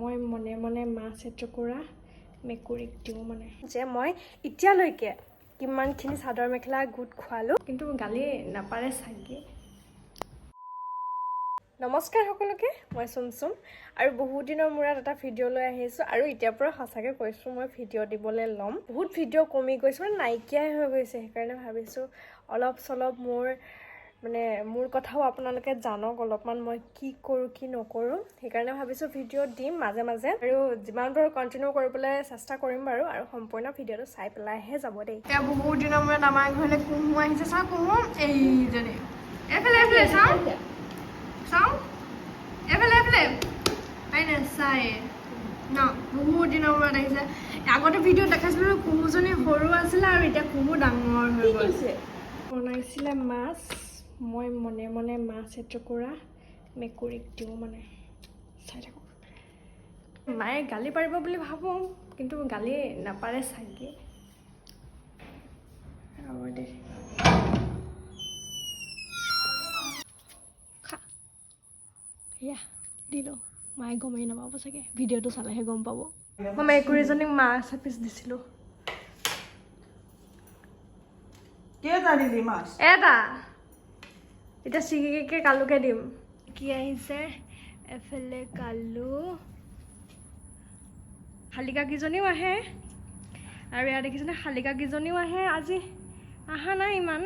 মই মনে মনে মাছ এটুকুৰা মেকুৰীক দিওঁ মানে যে মই এতিয়ালৈকে কিমানখিনি চাদৰ মেখেলা গোট খোৱালোঁ, কিন্তু গালি নাপাৰে চাগে। নমস্কাৰ সকলোকে, মই চুমচুম আৰু বহুত দিনৰ মূৰত এটা ভিডিঅ' লৈ আহিছোঁ। আৰু এতিয়াৰ পৰা সঁচাকৈ কৈছোঁ মই ভিডিঅ' দিবলৈ ল'ম। বহুত ভিডিঅ' কমি গৈছে, মানে নাইকিয়াই হৈ গৈছে। সেইকাৰণে ভাবিছোঁ অলপ চলপ মোৰ কথাও আপোনালোকে জানক অলপমান, মই কি কৰোঁ কি নকৰোঁ। সেইকাৰণে ভাবিছোঁ ভিডিঅ' দিম মাজে মাজে, আৰু যিমান পাৰোঁ কণ্টিনিউ কৰিবলৈ চেষ্টা কৰিম বাৰু। আৰু সম্পূৰ্ণ ভিডিঅ'টো চাই পেলাইহে যাব দেই। এতিয়া বহুত দিনৰ মূৰত আমাৰ ঘৰলৈ কুহু আহিছে। চাওঁ কুহু, এইজনী এইফালে এইফালে চাওঁ চাওঁ, এইফালে এইফালে আই নাচাই ন, বহুত দিনৰ মূৰত আহিছে। আগতে ভিডিঅ'ত দেখাইছিলোঁ কুহুজনী সৰু আছিলে, আৰু এতিয়া কুহু ডাঙৰ হৈ গৈছে। বনাইছিলে মাছ, মই মনে মনে মাছ এটুকুৰা মেকুৰীক দিওঁ মানে। চাই থাকক, মায়ে গালি পাৰিব বুলি ভাবোঁ, কিন্তু গালি নাপাৰে চাগে। হ'ব দে, খা সেয়া দিলোঁ। মায়ে গমেই নাপাব চাগে, ভিডিঅ'টো চালেহে গম পাব। মই মেকুৰীজনীক মাছ এপিচ দিছিলোঁ। কেইটা দিলি মাছ? এটা। এতিয়া চিকিকে কালুকে দিম। কি আহিছে এফালে কালু, শালিকাকেইজনীও আহে, আৰু ইয়াত দেখিছেনে শালিকাকেইজনীও আহে। আজি অহা নাই ইমান,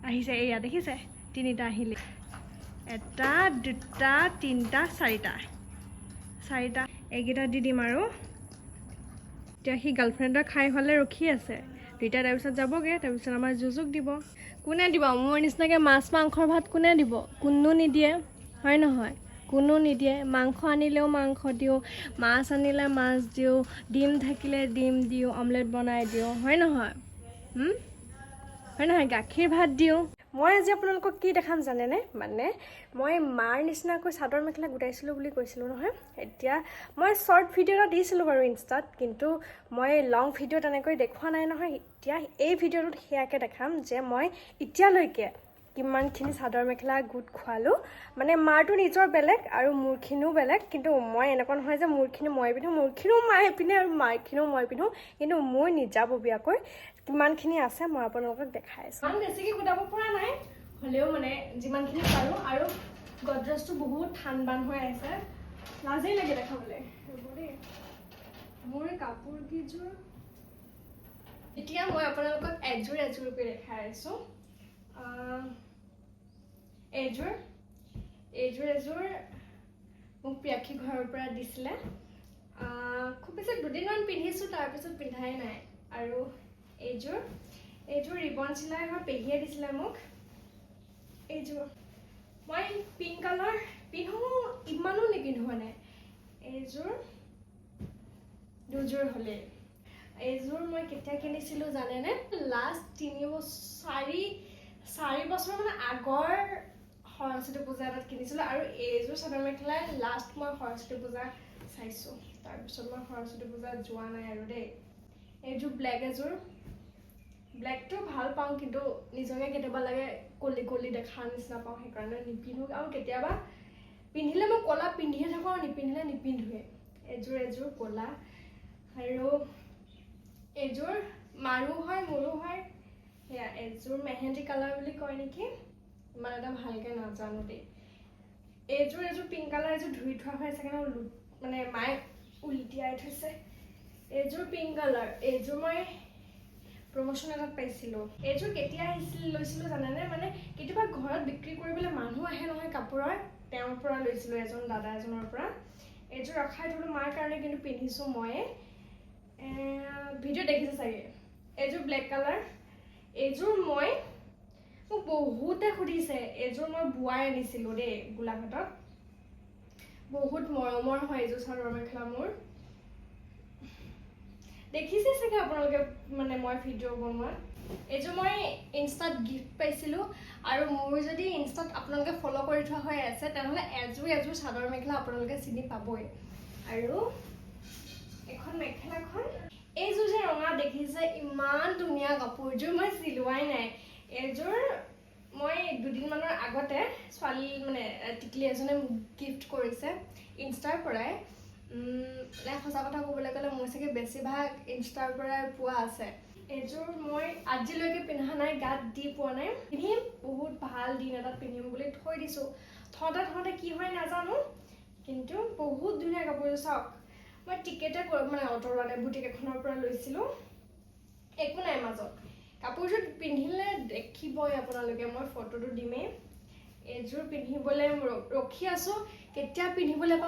আহিছে এয়া দেখিছে, তিনিটা আহিলে। এটা দুটা তিনিটা চাৰিটা এইকেইটা দি দিম। আৰু এতিয়া সি গাৰ্লফ্ৰেণ্ডৰ খাই হ'লে ৰখি আছে। দুইটা তাৰপিছত যাবগৈ, তাৰপিছত আমাৰ যুঁজুক দিব। কোনে দিব? মোৰ নিচিনাকৈ মাছ মাংসৰ ভাত কোনে দিব? কোনো নিদিয়ে, হয় নহয়? কোনো নিদিয়ে। মাংস আনিলেও মাংস দিওঁ, মাছ আনিলে মাছ দিওঁ, ডিম থাকিলে ডিম দিওঁ, অমলেট বনাই দিওঁ, হয় নহয়? হয় নহয়? গাখীৰ ভাত দিওঁ। মই আজি আপোনালোকক কি দেখাম জানেনে? মানে মই মাৰ নিচিনাকৈ চাদৰ মেখেলা গোটাইছিলোঁ বুলি কৈছিলোঁ নহয়। এতিয়া মই শ্বৰ্ট ভিডিঅ' এটা দিছিলোঁ বাৰু ইনষ্টাত, কিন্তু মই লং ভিডিঅ' তেনেকৈ দেখুওৱা নাই নহয়। এতিয়া এই ভিডিঅ'টোত সেয়াকৈ দেখাম যে মই এতিয়ালৈকে কিমানখিনি চাদৰ মেখেলা গোট খোৱালোঁ। মানে মাৰটো নিজৰ বেলেগ আৰু মোৰখিনিও বেলেগ, কিন্তু মই এনেকুৱা নহয় যে মোৰখিনি মই পিন্ধোঁ, মোৰখিনিও মায়ে পিন্ধে আৰু মাৰখিনিও মই পিন্ধোঁ। কিন্তু মোৰ নিজাববীয়াকৈ কিমানখিনি আছে মই আপোনালোকক দেখাই আছোঁ। ইমান বেছিকৈ গোটাব পৰা নাই, হ'লেও মানে যিমানখিনি পাৰোঁ। আৰু গডৰেজটো বহুত ঠান বান হৈ আছে, লাজেই লাগে দেখাবলৈ। দেই মোৰ কাপোৰকেইযোৰ এতিয়া মই আপোনালোকক এযোৰ এযোৰকৈ দেখাই আছোঁ। এযোৰ মোক প্ৰিয়াক্ষী ঘৰৰ পৰা দিছিলে। খুব বেছি দুদিনমান পিন্ধিছোঁ, তাৰপিছত পিন্ধাই নাই। আৰু এইযোৰ ৰিবন চিলাই হয়, পেহীয়ে দিছিলে মোক। এইযোৰ মই পিংক কালাৰ পিন্ধোঁ, ইমানো নিপিন্ধোঁ মানে। এইযোৰ দুযোৰ হ'লে। এইযোৰ মই কেতিয়া কিনিছিলোঁ জানেনে? লাষ্ট 4 বছৰ মানে আগৰ সৰস্বতী পূজা এটাত কিনিছিলোঁ। আৰু এইযোৰ চাদৰ মেখেলাই লাষ্ট মই সৰস্বতী পূজা চাইছোঁ, তাৰপিছত মই সৰস্বতী পূজাত যোৱা নাই আৰু দেই। এইযোৰ ব্লেক, এযোৰ ব্লেকটো ভাল পাওঁ, কিন্তু নিজকে কেতিয়াবা লাগে কলি কলি দেখাৰ নিচিনা পাওঁ, সেইকাৰণে নিপিন্ধোঁ। আৰু কেতিয়াবা পিন্ধিলে মই ক'লা পিন্ধিয়ে থাকোঁ, আৰু নিপিন্ধিলে নিপিন্ধোৱে। এযোৰ ক'লা, আৰু এইযোৰ মাৰো হয় মোৰো হয়। সেয়া এযোৰ মেহেন্দি কালাৰ বুলি কয় নেকি, ইমান এটা ভালকৈ নাজানো দেই। এইযোৰ পিংক কালাৰ, এযোৰ ধুই থোৱা হৈ আছে কাৰণে মানে মায়ে উলটিয়াই থৈছে। এইযোৰ পিংক কালাৰ, এইযোৰ মই প্ৰমোশ্যন এটাত পাইছিলোঁ। এইযোৰ কেতিয়া লৈছিলোঁ জানেনে? মানে কেতিয়াবা ঘৰত বিক্ৰী কৰিবলৈ মানুহ আহে নহয় কাপোৰৰ, তেওঁৰ পৰা লৈছিলোঁ, দাদা এজনৰ পৰা। এইযোৰ ৰখাই থ'লোঁ মাৰ কাৰণে, কিন্তু পিন্ধিছোঁ ময়ে। ভিডিঅ' দেখিছে চাগে। এইযোৰ ব্লেক কালাৰ, এইযোৰ মোক বহুতে সুধিছে। এইযোৰ মই বোৱাই আনিছিলোঁ দেই গোলাঘাটত। বহুত মৰমৰ হয় এইযোৰ চাদৰ মেখেলা মোৰ। দেখিছে চাগে আপোনালোকে, মানে মই ভিডিঅ' বনোৱাত। এইযোৰ মই ইনষ্টাত গিফ্ট পাইছিলোঁ। আৰু মোৰ যদি ইনষ্টাত আপোনালোকে ফ'ল' কৰি থোৱা হৈ আছে, তেনেহ'লে এযোৰ চাদৰ মেখেলা আপোনালোকে চিনি পাবই। আৰু এখন মেখেলাখন, এইযোৰ যে ৰঙা দেখিছে, ইমান ধুনীয়া কাপোৰযোৰ, মই চিলোৱাই নাই। এইযোৰ মই দুদিনমানৰ আগতে ছোৱালী মানে টিকলি এজনে মোক গিফ্ট কৰিছে ইনষ্টাৰ পৰাই। মানে সঁচা কথা ক'বলৈ গ'লে মই চাগে বেছিভাগ ইনষ্টাৰ পৰাই পোৱা আছে। এযোৰ মই আজিলৈকে পিন্ধা নাই, গাত দি পোৱা নাই। পিন্ধিম, বহুত ভাল দিন এটাত পিন্ধিম বুলি থৈ দিছোঁ। থওঁতে কি হয় নাজানো, কিন্তু বহুত ধুনীয়া কাপোৰযোৰ। চাওক, মই টিকেটে মানে অৰ্ডাৰ নাই, বুটিক এখনৰ পৰা লৈছিলোঁ। একো নাই মাজত। কাপোৰযোৰ পিন্ধিলে দেখিবই আপোনালোকে, মই ফটোটো দিমেই। এযোৰ পিন্ধিবলৈ ৰখি আছোঁ, কেতিয়া পিন্ধিবলৈ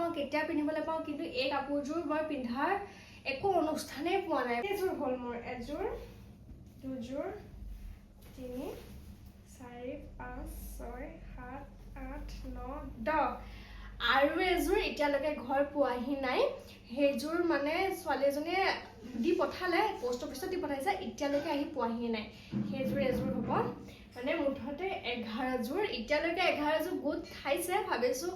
পাওঁ, কিন্তু এই কাপোৰযোৰ মই পিন্ধাৰ একো অনুষ্ঠানেই পোৱা নাই। এযোৰ হ'ল মোৰ, এযোৰ, দুযোৰ, 3, 4, 5, 6, 7, 8, 9, 10 আৰু এযোৰ এতিয়ালৈকে ঘৰ পোৱাহি নাই। সেইযোৰ মানে ছোৱালী এজনীয়ে দি পঠালে, পোষ্ট অফিচত দি পঠাইছে, এতিয়ালৈকে আহি পোৱাহি নাই। সেইযোৰ এযোৰ হ'ব, মানে মুঠতে 11যোৰ। এতিয়ালৈকে 11যোৰ গোট খাইছে, ভাবিছোঁ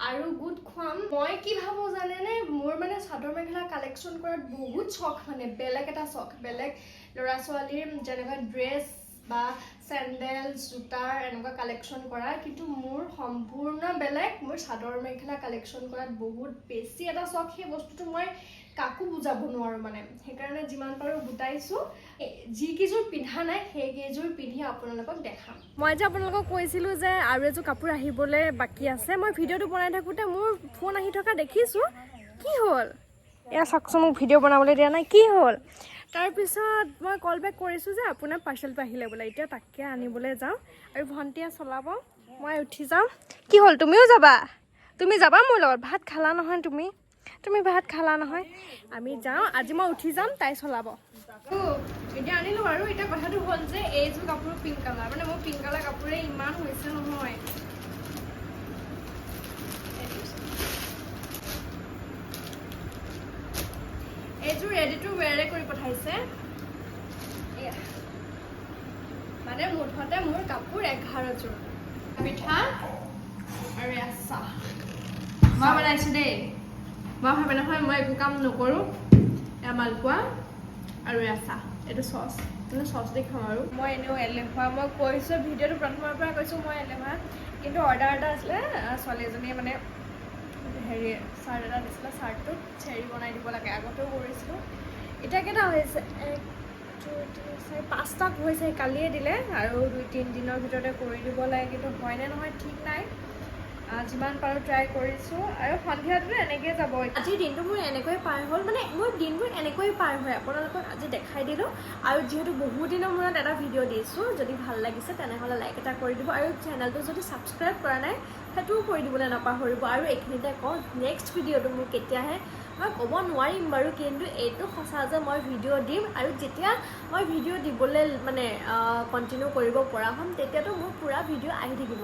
আৰু গোট খুৱাম। মই কি ভাবোঁ জানেনে, মোৰ মানে চাদৰ মেখেলা কালেকশ্যন কৰাত বহুত চখ, মানে বেলেগ এটা চখ। বেলেগ ল'ৰা ছোৱালীৰ যেনেকুৱা ড্ৰেছ বা চেণ্ডেল, জোতাৰ এনেকুৱা কালেকশ্যন কৰা, কিন্তু মোৰ সম্পূৰ্ণ বেলেগ। মোৰ চাদৰ মেখেলা কালেকশ্যন কৰাত বহুত বেছি এটা চখ। সেই বস্তুটো মই কাকো বুজাব নোৱাৰোঁ মানে। সেইকাৰণে যিমান পাৰোঁ গোটাইছোঁ। যিকেইযোৰ পিন্ধা নাই সেইকেইযোৰ পিন্ধি আপোনালোকক দেখাম। মই যে আপোনালোকক কৈছিলোঁ যে আৰু এযোৰ কাপোৰ আহিবলৈ বাকী আছে, মই ভিডিঅ'টো বনাই থাকোঁতে মোৰ ফোন আহি থকা দেখিছোঁ। কি হ'ল এয়া চাওকচোন, মোক ভিডিঅ' বনাবলৈ দিয়া নাই, কি হ'ল? তাৰপিছত মই কল বেক কৰিছোঁ যে আপোনাৰ পাৰ্চেলটো আহিলে বোলে। এতিয়া তাকে আনিবলৈ যাওঁ আৰু ভণ্টিয়ে চলাব, মই উঠি যাওঁ। কি হ'ল, তুমিও যাবা? তুমি যাবা মোৰ লগত? ভাত খালা নহয় তুমি ভাত খালা নহয়? আমি যাওঁ, আজি মই উঠি যাম, তাই চলাব। এতিয়া আনিলোঁ আৰু। এতিয়া কথাটো হ'ল যে এইযোৰ কাপোৰ পিংক কালাৰ, মানে মোৰ পিংক কালাৰ কাপোৰে ইমান হৈছে নহয়। এইযোৰ ৰেডি টু ৱেৰে কৰি পঠাইছে। মানে মুঠতে মোৰ কাপোৰ 11যোৰ। পিঠা আৰু চাহ মই বনাইছোঁ দেই। মই ভাবে নহয় মই একো কাম নকৰোঁ। এয়া মালপোৱা আৰু এয়া চাহ, এইটো চচ, মানে চচ দি খাওঁ আৰু। মই এনেও এলেহুৱা, মই কৈছোঁ ভিডিঅ'টো প্ৰথমৰ পৰা কৈছোঁ মই এলেহুৱা। কিন্তু অৰ্ডাৰ এটা আছিলে, ছোৱালী এজনীয়ে মানে হেৰি চাৰ্ট এটা দিছিলে, চাৰ্টটোত চেৰি বনাই দিব লাগে। আগতেও কৰিছিলোঁ। এতিয়া কেইটা হৈছে, 1, 2, 3, 4, 5টা হৈছে। কালিয়ে দিলে আৰু 2-3 দিনৰ ভিতৰতে কৰি দিব লাগে, কিন্তু হয়নে নহয় ঠিক নাই। যিমান পাৰোঁ ট্ৰাই কৰিছোঁ। আৰু সন্ধিয়াটো এনেকৈ যাব। আজিৰ দিনটো মোৰ এনেকৈয়ে পাৰ হ'ল, মানে মোৰ দিনবোৰ এনেকৈয়ে পাৰ হয়। আপোনালোকক আজি দেখাই দিলোঁ। আৰু যিহেতু বহুত দিনৰ মূৰত এটা ভিডিঅ' দিছোঁ, যদি ভাল লাগিছে তেনেহ'লে লাইক এটা কৰি দিব। আৰু চেনেলটো যদি ছাবস্ক্ৰাইব কৰা নাই সেইটোও কৰি দিবলৈ নাপাহৰিব। আৰু এইখিনিতে কওঁ, নেক্সট ভিডিঅ'টো মোৰ কেতিয়া আহে মই ক'ব নোৱাৰিম বাৰু, কিন্তু এইটো সঁচা যে মই ভিডিঅ' দিম। আৰু যেতিয়া মই ভিডিঅ' দিবলৈ মানে কণ্টিনিউ কৰিব পৰা হ'ম, তেতিয়াতো মোৰ পূৰা ভিডিঅ' আহি থাকিব।